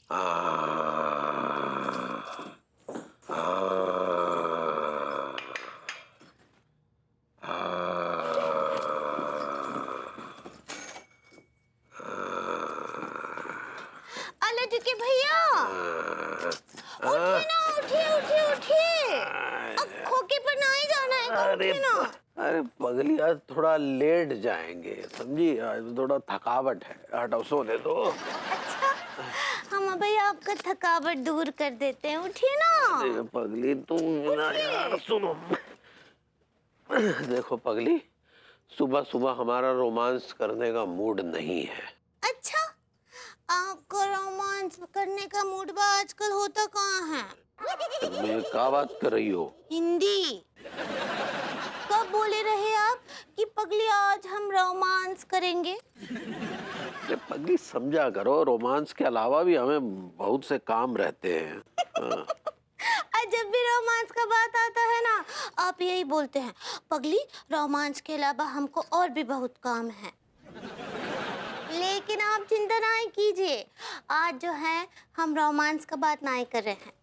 लड्डू भैया उठिए ना, उठिए उठिए उठिए, अब खोके पर ना ही जाना है, उठिए ना। अरे पगली, आज थोड़ा लेट जाएंगे, समझी? आज थोड़ा थकावट है, हटो सोने दो। अच्छा, हम भैया आपका थकावट दूर कर देते हैं, उठिए ना। अरे पगली तुम ना यार, सुनो। देखो पगली, सुबह सुबह हमारा रोमांस करने का मूड नहीं है। अच्छा, आपका रोमांस करने का मूड बा आजकल होता कहाँ है? तुम क्या बात कर रही हो? हिंदी। कब बोले रहे आप कि पगली आज हम रोमांस करेंगे? अरे पगली समझा करो, रोमांस के अलावा भी हमें बहुत से काम रहते हैं। हाँ। जब भी रोमांस का बात आता है ना, आप यही बोलते हैं, पगली रोमांस के अलावा हमको और भी बहुत काम है। लेकिन आप चिंता ना कीजिए, आज जो है हम रोमांस का बात नहीं कर रहे हैं।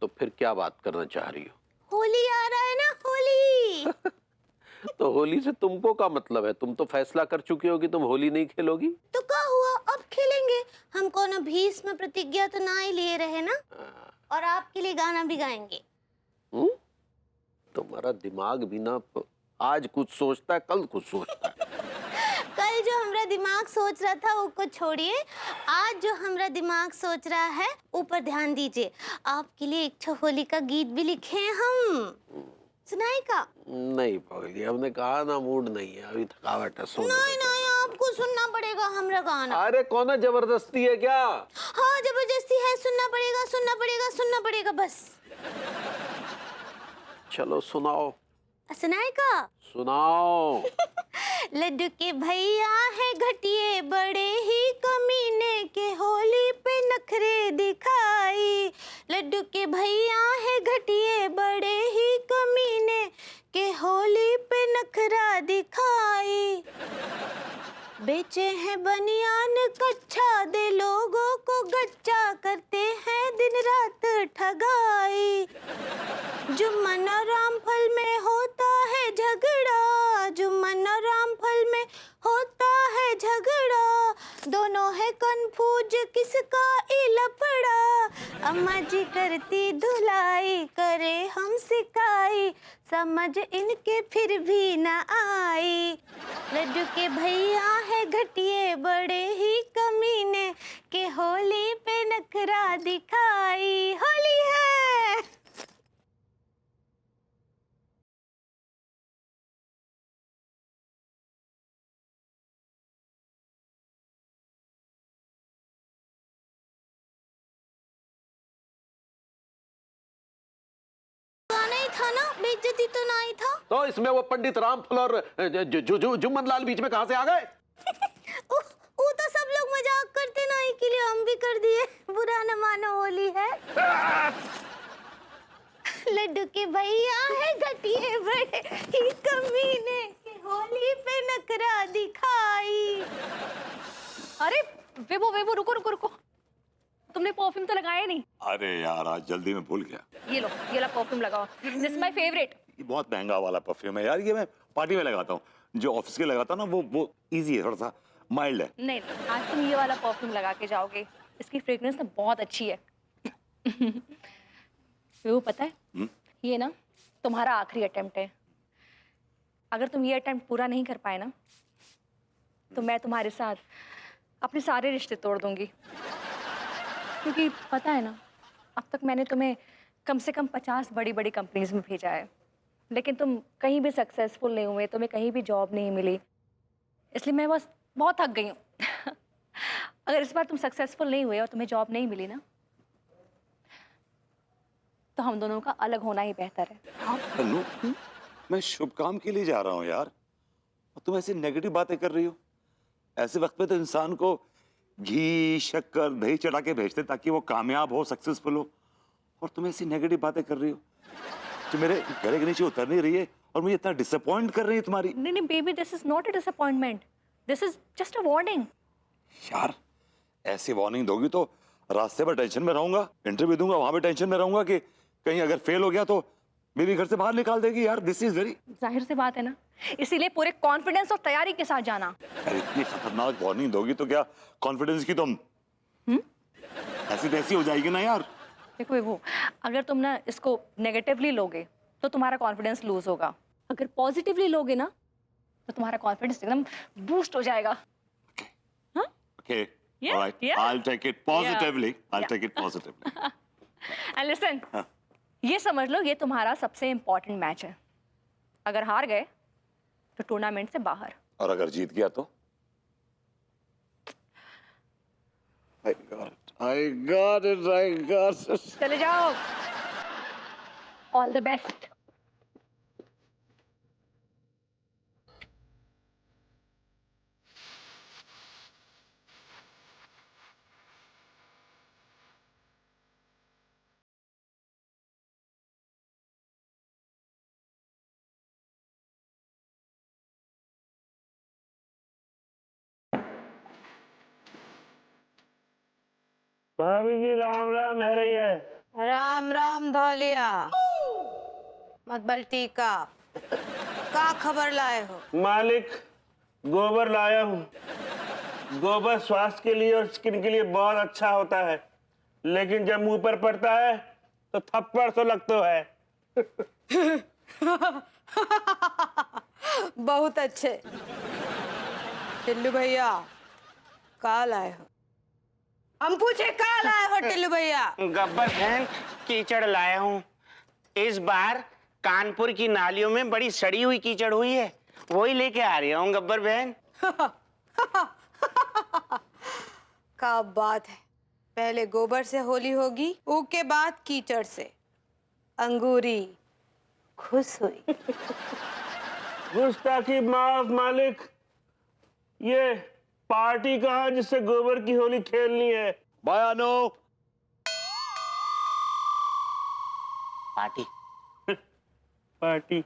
तो फिर क्या बात करना चाह रही हो? होली आ रहा है ना, होली। तो होली से तुमको क्या मतलब है? तुम तो फैसला कर चुकी हो कि तुम होली नहीं खेलोगी। तो क्या हुआ, अब खेलेंगे। हम कौन भीष्म प्रतिज्ञा तो ना ही लिए रहे ना, और आपके लिए गाना भी गाएंगे। तुम्हारा दिमाग भी ना, आज कुछ सोचता है, कल कुछ सोचता है। कल जो हमारा दिमाग सोच रहा था उसको छोड़िए, आज जो हमारा दिमाग सोच रहा है ऊपर ध्यान दीजिए। आपके लिए एक होली का गीत भी लिखे हैं हम, सुनाए का? नहीं पगली, हमने कहा ना मूड नहीं है, अभी थकावट है, सोने नहीं दो। नहीं, आपको सुनना पड़ेगा हमारा गाना। अरे कौन है, जबरदस्ती है क्या? हाँ जबरदस्ती है, सुनना पड़ेगा सुनना पड़ेगा सुनना पड़ेगा बस। चलो सुनाओ। सुनाए का? सुनाओ। लड्डू के भैया है घटिए बड़े ही कमीने के, होली पे नखरे दिखाई। लड्डू के भैया है घटिए बड़े ही कमीने के, होली पे नखरा दिखाई। बेचे हैं बनियान कच्चा, दे लोगों को गच्चा, करते हैं दिन रात ठगाई। जुम्मन और रामफल में होता है झगड़ा, जुम्मन और रामफल में होता है झगड़ा, दोनों है कन्फ्यूज किसका लफड़ा। अम्मा जी करती धुलाई, करे हम सिकाई, समझ इनके फिर भी न आई। लड्डू के भैया है घटिए बड़े ही कमीने के, होली पे नखरा दिखाई। होली है। था ना, बेइज्जती तो नहीं था। तो इसमें वो पंडित रामफल और जुम्मन लाल बीच में कहां से आ गए? वो तो सब लोग मजाक करते ना, के लिए हम भी कर दिए, बुरा न मानो, होली है। लड्डू के भैया है घटिए बड़े ही कमीने के, होली पे नखरा दिखाई। अरे वेबो वेबो, रुको रुको रुको, तुमने परफ्यूम तो लगाया नहीं? अरे यार आज जल्दी में भूल गया। ये लो, ये ला परफ्यूम लगाओ, दिस इज माय फेवरेट। ये बहुत महंगा वाला परफ्यूम है यार, ये मैं पार्टी में लगाता हूँ। जो ऑफिस के लगाता हूँ ना वो इजी है, थोड़ा सा माइल्ड है। नहीं, आज तुम ये वाला परफ्यूम लगा के जाओगे, इसकी फ्रेग्रेंस ना बहुत अच्छी है। वो पता है, ये ना तुम्हारा आखिरी अटेम्प्ट है। अगर तुम ये अटेम्प्ट पूरा नहीं कर पाए ना, तो मैं तुम्हारे साथ अपने सारे रिश्ते तोड़ दूंगी। क्योंकि पता है ना, अब तक मैंने तुम्हें कम से कम 50 बड़ी बड़ी कंपनीज में भेजा है, लेकिन तुम कहीं भी सक्सेसफुल नहीं हुए, तुम्हें कहीं भी जॉब नहीं मिली, इसलिए मैं बस बहुत थक गई हूँ। अगर इस बार तुम सक्सेसफुल नहीं हुए और तुम्हें जॉब नहीं मिली ना, तो हम दोनों का अलग होना ही बेहतर है। हेलो, मैं शुभ काम के लिए जा रहा हूँ यार, और तुम ऐसी नेगेटिव बातें कर रही हो। ऐसे वक्त में तो इंसान को घी शक्कर दही चढ़ा के भेजते ताकि वो कामयाब हो, सक्सेसफुल हो, और तुम ऐसी नेगेटिव बातें कर रही हो जो मेरे गले के नीचे उतर नहीं रही है और मुझे इतना डिसअपॉइंट कर रही है तुम्हारी। नहीं नहीं baby, this is not a disappointment, this is just a warning. यार ऐसी वार्निंग दोगी तो रास्ते पर टेंशन में रहूंगा, इंटरव्यू दूंगा वहां भी टेंशन में रहूंगा कि कहीं अगर फेल हो गया तो मेरी घर से बाहर निकाल देगी यार। दिस इज वेरी, जाहिर सी बात है ना, इसीलिए पूरे कॉन्फिडेंस और तैयारी के साथ जाना। इतनी खतरनाक वार्निंग दोगी तो क्या कॉन्फिडेंस की तुम ऐसी तैसी हो जाएगी ना यार। देखो विभू, अगर तुम ना इसको नेगेटिवली लोगे तो तुम्हारा कॉन्फिडेंस लूज होगा, अगर पॉजिटिवली लोगे ना तो तुम्हारा कॉन्फिडेंस एकदम बूस्ट हो जाएगा। हाँ? Okay, Yeah, all right. yeah. I'll take it positively. Yeah, I'll yeah. take it positively. And listen, हाँ। ये समझ लो ये तुम्हारा सबसे इम्पोर्टेंट मैच है। अगर हार गए तो टूर्नामेंट से बाहर। और अगर जीत गया तो? I got it. I got it. I got it. चले जाओ। All the best. भाभी जी राम राम है रही है। राम राम धौलिया मत बल्टी का खबर लाए हो? मालिक गोबर लाया हूँ। गोबर स्वास्थ्य के लिए और स्किन के लिए बहुत अच्छा होता है, लेकिन जब मुंह पर पड़ता है तो थप्पड़ तो लगता है। बहुत अच्छे। टिल्लू भैया का लाए हो? हम पूछे का लाए हो टिल्लू भैया? गब्बर बहन कीचड़ लाया हूँ। इस बार कानपुर की नालियों में बड़ी सड़ी हुई कीचड़ हुई है, वही लेके आ रही हूँ गब्बर बहन। का बात है, पहले गोबर से होली होगी, उसके बाद कीचड़ से। अंगूरी खुश हुई। गुस्ताखी माफ मालिक। ये पार्टी कहाँ जिससे गोबर की होली खेलनी है? बयानो। Party party.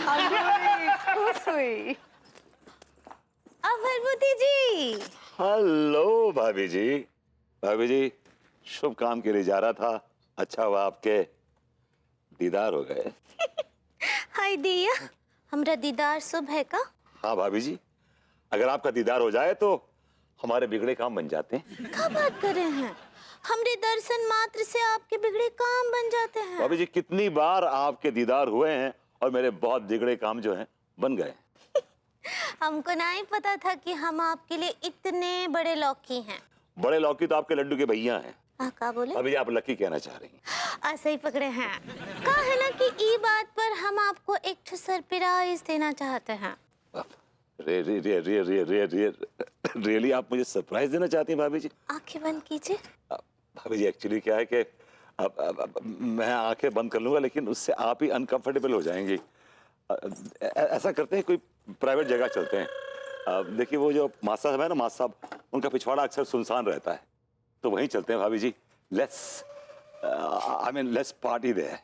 अंगूरी खुश हुई। अभरभूति जी। हेलो भाभी जी। भाभी जी शुभ काम के लिए जा रहा था, अच्छा हुआ आपके दीदार हो गए। हाय दिया, हमरा दीदार शुभ है का? हाँ भाभी जी, अगर आपका दीदार हो जाए तो हमारे बिगड़े काम बन जाते हैं। क्या बात कर रहे हैं? हमरे दर्शन मात्र से आपके बिगड़े काम बन जाते हैं। भाभी जी कितनी बार आपके दीदार हुए हैं और मेरे बहुत बिगड़े काम जो हैं बन गए। हमको नहीं पता था कि हम आपके लिए इतने बड़े लौकी हैं। बड़े लौकी तो आपके लड्डू के भैया हैं। क्या बोले? अभी आप लकी कहना चाह रही हैं। ऐसे ही पकड़े हैं। कहा है ना कि ई बात पर हम आपको एक सरप्राइज देना चाहते हैं। रियली आप मुझे सरप्राइज देना चाहती हैं भाभी जी? आंखें बंद कीजिए। भाभी जी एक्चुअली क्या है कि अब मैं आंखें बंद कर लूंगा लेकिन उससे आप ही अनकंफर्टेबल हो जाएंगी। ऐसा करते हैं कोई प्राइवेट जगह चलते हैं। देखिए वो जो मास्टर साहब है ना, मास्टर साहब, उनका पिछवाड़ा अक्सर सुनसान रहता है, तो वहीं चलते हैं भाभी जी। Let's party there.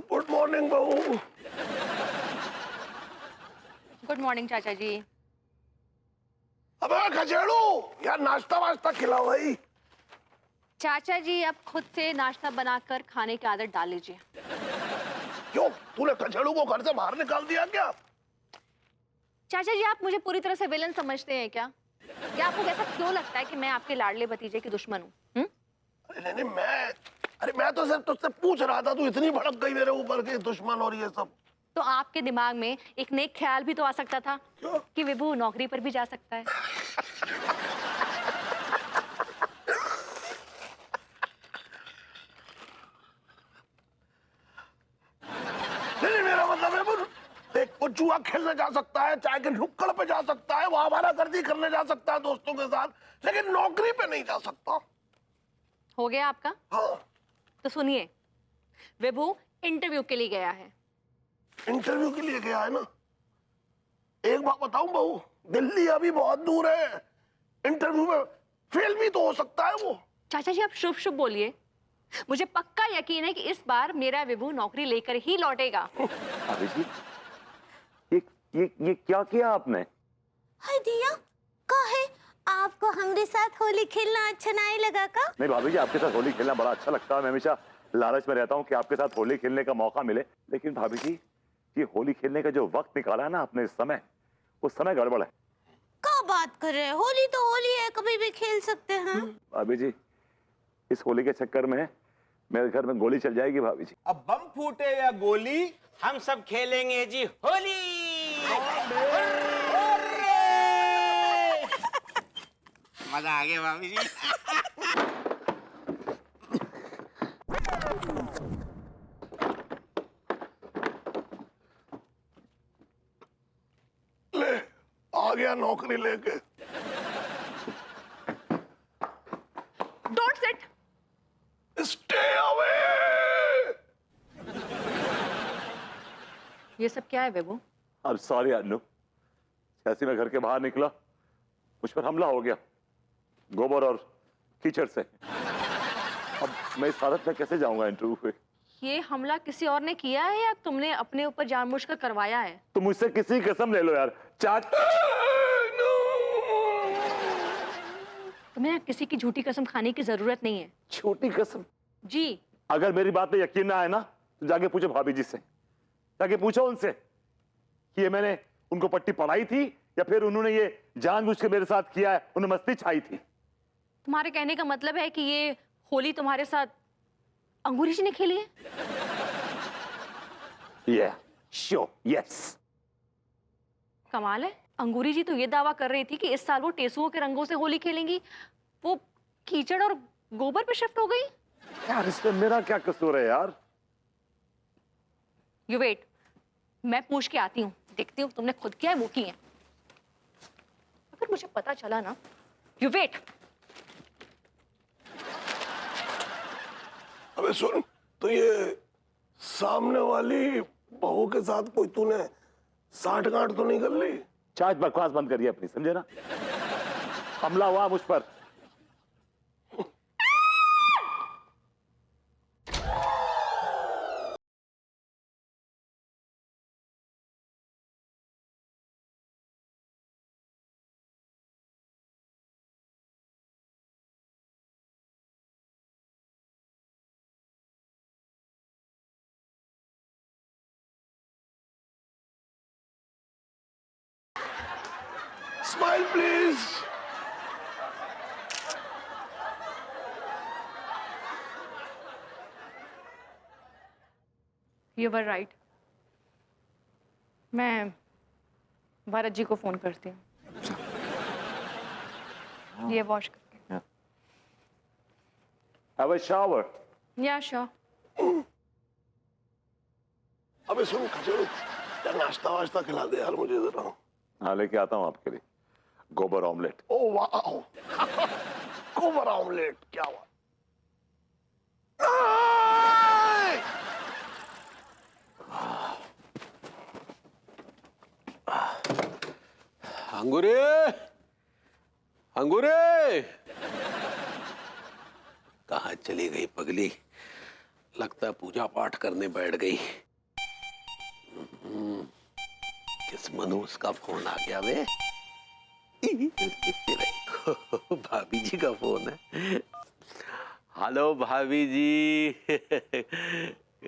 Good morning बहू। गुड मॉर्निंग चाचा जी। अबे खजेड़ू, यार नाश्ता वास्ता खिलाओ भाई। चाचा जी अब खुद से नाश्ता बनाकर खाने की आदत डाल लीजिए। क्यों, तूने खजेड़ू को घर से बाहर निकाल दिया क्या? चाचा जी आप मुझे पूरी तरह से विलन समझते हैं क्या? या आपको ऐसा क्यों लगता है कि मैं आपके लाडले भतीजे की दुश्मन हूँ? अरे नहीं मैं तो सिर्फ तुझसे पूछ रहा था, तू इतनी भड़क गई मेरे ऊपर के दुश्मन और ये सब। तो आपके दिमाग में एक नेक ख्याल भी तो आ सकता था कि विभू नौकरी पर भी जा सकता है। नहीं, मेरा मतलब है देख, वो जुआ खेलने जा सकता है, चाय के नुक्कड़ पे जा सकता है, वहां हवालागर्दी करने जा सकता है दोस्तों के साथ, लेकिन नौकरी पे नहीं जा सकता। हो गया आपका? हाँ। तो सुनिए, विभू इंटरव्यू के लिए गया है। इंटरव्यू के लिए गया है ना? एक बात बताऊं बहू, दिल्ली अभी बहुत दूर है, इंटरव्यू में फेल भी तो हो सकता है वो। चाचा जी आप शुभ शुभ बोलिए, मुझे पक्का यकीन है कि इस बार मेरा विभू नौकरी लेकर ही लौटेगा। भाभी जी, ये क्या किया आपने? हाय दिया, काहे आपको हमारे साथ होली खेलना अच्छा नहीं लगा का? नहीं भाभी जी, आपके साथ होली खेलना बड़ा अच्छा लगता है। मैं हमेशा लालच में रहता हूँ कि आपके साथ होली खेलने का मौका मिले, लेकिन भाभी जी ये होली खेलने का जो वक्त निकाला है ना आपने, इस समय, उस समय गड़बड़ है। क्या बात कर रहे हैं? होली तो होली है, कभी भी खेल सकते हैं। भाभी जी, इस होली के चक्कर में मेरे घर में गोली चल जाएगी भाभी जी। अब बम फूटे या गोली, हम सब खेलेंगे जी होली। मजा आ गया भाभी जी। ले आ गया नौकरी लेके। Don't sit. Stay away. ये सब क्या है विभू? अब सॉरी अनु, जैसे मैं घर के बाहर निकला मुझ पर हमला हो गया गोबर और कीचड़ से। अब मैं इस हालत में कैसे जाऊंगा इंटरव्यू पे? ये हमला किसी और ने किया है या तुमने अपने ऊपर जानबूझकर करवाया है? तो मुझसे किसी कसम ले लो यार। तुम्हें किसी की झूठी कसम खाने की जरूरत नहीं है। छोटी कसम? जी। अगर मेरी बात पे यकीन ना आए ना तो जाके पूछो भाभी जी से, जाके पूछो उनसे कि ये मैंने उनको पट्टी पढ़ाई थी या फिर उन्होंने ये जानबूझ के मेरे साथ किया है, उन्हें मस्ती छाई थी। तुम्हारे कहने का मतलब है कि ये होली तुम्हारे साथ अंगूरी जी ने खेली है? Yeah, sure, yes. कमाल है, अंगूरी जी तो ये दावा कर रही थी कि इस साल वो टेसुओं के रंगों से होली खेलेंगी, वो कीचड़ और गोबर पे शिफ्ट हो गई। यार इसमें मेरा क्या कसूर है यार? यू वेट, मैं पूछ के आती हूँ, देखती हूँ तुमने खुद किया है वो की है। अगर मुझे पता चला ना, यू वेट। अबे सुन, तो ये सामने वाली बहू के साथ कोई तूने साठगांठ तो नहीं कर ली? चाच बकवास बंद करिए अपनी, समझे ना? हमला हुआ मुझ पर। Smile please. You were right. मैं भारत जी को फोन करती हूँ, ये वॉश करके। Have a shower. या श्योर। अबे सुन खचड़ू, यार नाश्ता वाश्ता खिला दे यार मुझे जरा। हाँ लेके आता हूँ आपके लिए गोबर ऑमलेट। ओ वाह, गोबर ऑमलेट, क्या हुआ? अंगूरे, अंगूरे, कहाँ चली गई पगली? लगता है पूजा पाठ करने बैठ गई। किस मनूस का फोन आ गया बे? भाभी जी का फोन है। हेलो भाभी जी।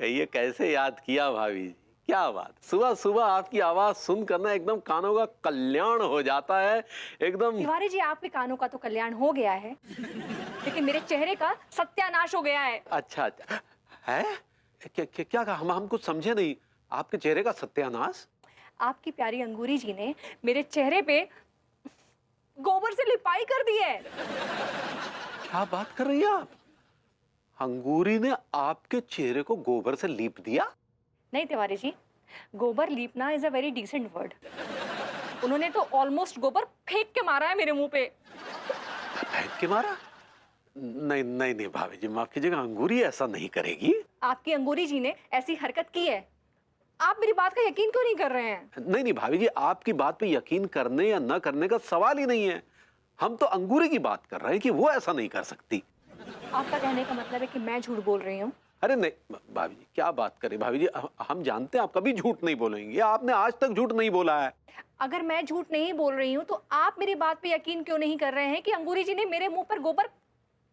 ये कैसे याद किया भाभी जी? क्या बात, सुबह सुबह आपकी आवाज सुनकर ना एकदम कानों का कल्याण हो जाता है एकदम। तिवारी जी, आपके कानों का तो कल्याण हो गया है, लेकिन मेरे चेहरे का सत्यानाश हो गया है। अच्छा अच्छा है, क्या कहा? हम कुछ समझे नहीं। आपके चेहरे का सत्यानाश? आपकी प्यारी अंगूरी जी ने मेरे चेहरे पे गोबर से लिपाई कर दी है। क्या बात कर रही हैं आप? अंगूरी ने आपके चेहरे को गोबर से लीप दिया? नहीं तिवारी जी, गोबर लीपना is a very decent word. उन्होंने तो ऑलमोस्ट गोबर फेंक के मारा है मेरे मुंह पे। फेंक के मारा? नहीं नहीं नहीं भाभी जी, माफ कीजिएगा, अंगूरी ऐसा नहीं करेगी। आपकी अंगूरी जी ने ऐसी हरकत की है। आप मेरी बात का यकीन क्यों नहीं कर रहे हैं? नहीं नहीं भाभी जी, आपकी बात पे यकीन करने या न करने का सवाल ही नहीं है। हम तो अंगूरी की बात कर रहे हैं कि वो ऐसा नहीं कर सकती। आपका कहने का मतलब है कि मैं झूठ बोल रही हूँ? अरे नहीं भाभी जी, क्या बात करें भाभी जी, हम जानते हैं आप कभी झूठ नहीं बोलेंगे, आपने आज तक झूठ नहीं बोला है। अगर मैं झूठ नहीं बोल रही हूँ तो आप मेरी बात पे यकीन क्यों नहीं कर रहे हैं कि अंगूरी जी ने मेरे मुंह पर गोबर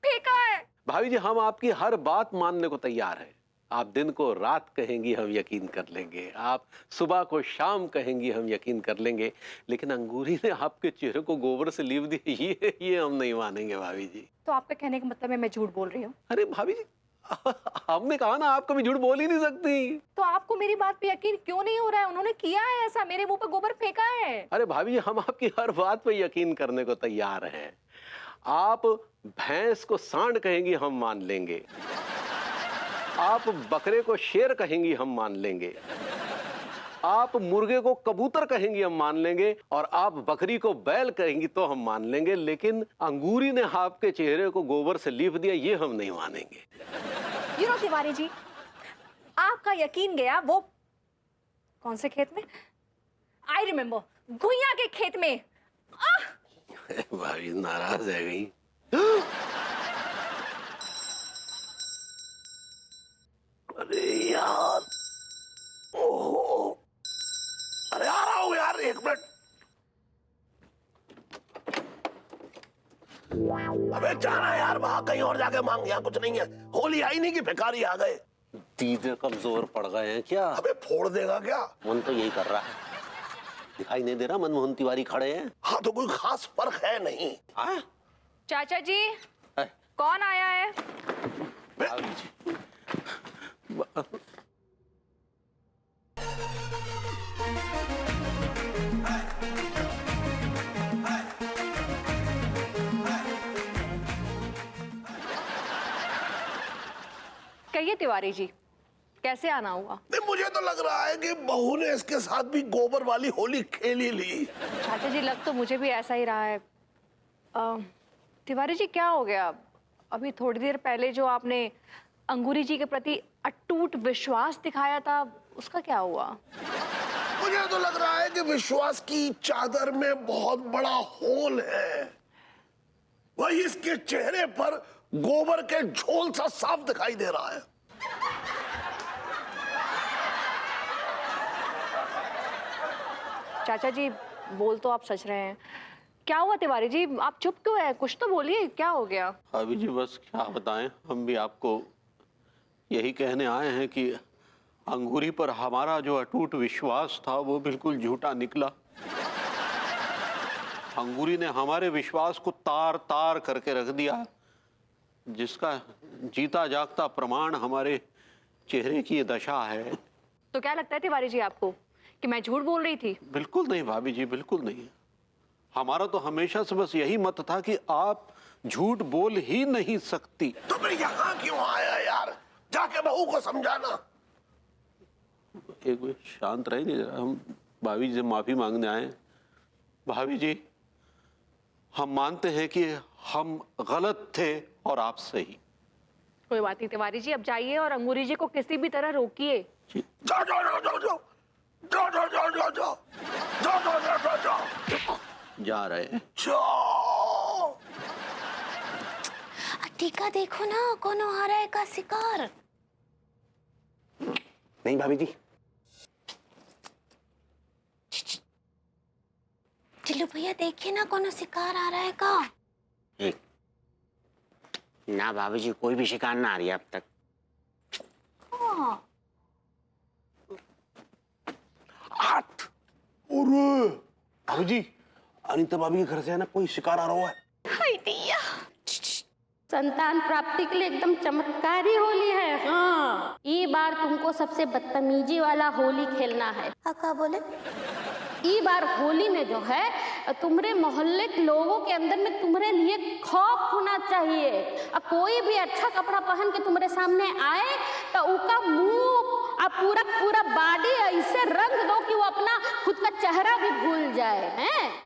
फेंका है? भाभी जी, हम आपकी हर बात मानने को तैयार हैं। आप दिन को रात कहेंगी हम यकीन कर लेंगे, आप सुबह को शाम कहेंगी हम यकीन कर लेंगे, लेकिन अंगूरी ने आपके चेहरे को गोबर से लीप दी, ये हम नहीं मानेंगे भाभी जी। तो आपका कहने का मतलब है मैं झूठ बोल रही हूँ? अरे भाभी जी, हमने कहा ना आप कभी झूठ बोल ही नहीं सकती। तो आपको मेरी बात पे यकीन क्यों नहीं हो रहा है? उन्होंने किया है ऐसा, मेरे मुंह पर गोबर फेंका है। अरे भाभी जी, हम आपकी हर बात पे यकीन करने को तैयार हैं। आप भैंस को सांड कहेंगी हम मान लेंगे, आप बकरे को शेर कहेंगी हम मान लेंगे, आप मुर्गे को कबूतर कहेंगी हम मान लेंगे, और आप बकरी को बैल कहेंगी तो हम मान लेंगे, लेकिन अंगूरी ने आपके चेहरे को गोबर से लीप दिया, ये हम नहीं मानेंगे। You know, तिवारी जी, आपका यकीन गया वो कौन से खेत में? आई रिमेम्बर, घुइयां के खेत में। भाभी नाराज है गई। अरे यार, ओहो, अरे आ रहा हूँ यार, एक मिनट। अबे जाना यार, वहां कहीं और जाके मांग, यहाँ कुछ नहीं है। होली आई नहीं कि भिखारी आ गए। दीदे कमजोर पड़ गए हैं क्या? अबे फोड़ देगा क्या? मन तो यही कर रहा है, दिखाई नहीं दे रहा मनमोहन तिवारी खड़े हैं। हाँ तो कोई खास फर्क है नहीं। हाँ? चाचा जी, है? कौन आया है? भाभी जी। कहिए तिवारी जी, कैसे आना हुआ? नहीं, मुझे तो लग रहा है कि बहू ने इसके साथ भी गोबर वाली होली खेल ही ली। चाचा जी, लग तो मुझे भी ऐसा ही रहा है। तिवारी जी, क्या हो गया? अभी थोड़ी देर पहले जो आपने अंगूरी जी के प्रति अटूट विश्वास दिखाया था, उसका क्या हुआ? मुझे तो लग रहा है कि विश्वास की चादर में बहुत बड़ा होल है। वही इसके चेहरे पर गोबर के झोल सा साफ दिखाई दे रहा है। चाचा जी, बोल तो आप सच रहे हैं। क्या हुआ तिवारी जी, आप चुप क्यों है? कुछ तो बोलिए, क्या हो गया? भाभी जी, बस क्या बताएं, हम भी आपको यही कहने आए हैं कि अंगूरी पर हमारा जो अटूट विश्वास था वो बिल्कुल झूठा निकला। अंगूरी ने हमारे विश्वास को तार तार करके रख दिया, जिसका जीता जागता प्रमाण हमारे चेहरे की ये दशा है। तो क्या लगता है तिवारी जी आपको कि मैं झूठ बोल रही थी? बिल्कुल नहीं भाभी जी, बिल्कुल नहीं। हमारा तो हमेशा से बस यही मत था कि आप झूठ बोल ही नहीं सकती। तो फिर यहाँ क्यों आया यार? जाके बहू को समझाना। एक मिनट शांत रहिए, हम भाभी जी से माफी मांगने आए। भाभी जी, हम मानते हैं कि हम गलत थे और आप सही। कोई बात नहीं तिवारी जी, अब जाइए और अंगूरी जी को किसी भी तरह रोकिए। जाओ जाओ जाओ जाओ जाओ जाओ जाओ जाओ जाओ जाओ जाओ जाओ जाओ जाओ जाओ जा रहे हैं। जाओ। टीका देखो ना, कौन आ रहा है का शिकार। नहीं भाभी जी, चिल्लू भैया देखिए ना, कौन शिकार आ रहा है का। एक ना भाभी जी, कोई भी शिकार ना आ रही है अब तक। हाँ। 8। अरे भाभी अनीता भाभी के घर से है ना कोई शिकार आ रहा है। हाय दैया। संतान प्राप्ति के लिए एकदम चमत्कारी होली है। हाँ, ई बार तुमको सबसे बदतमीजी वाला होली खेलना है। का बोले? ई बार होली में जो है तुम्हारे मोहल्ले के लोगों के अंदर में तुम्हारे लिए खौफ होना चाहिए। कोई भी अच्छा कपड़ा पहन के तुम्हारे सामने आए तो उसका मुंह और पूरा पूरा बॉडी ऐसे रंग दो कि वो अपना खुद का चेहरा भी भूल जाए। हैं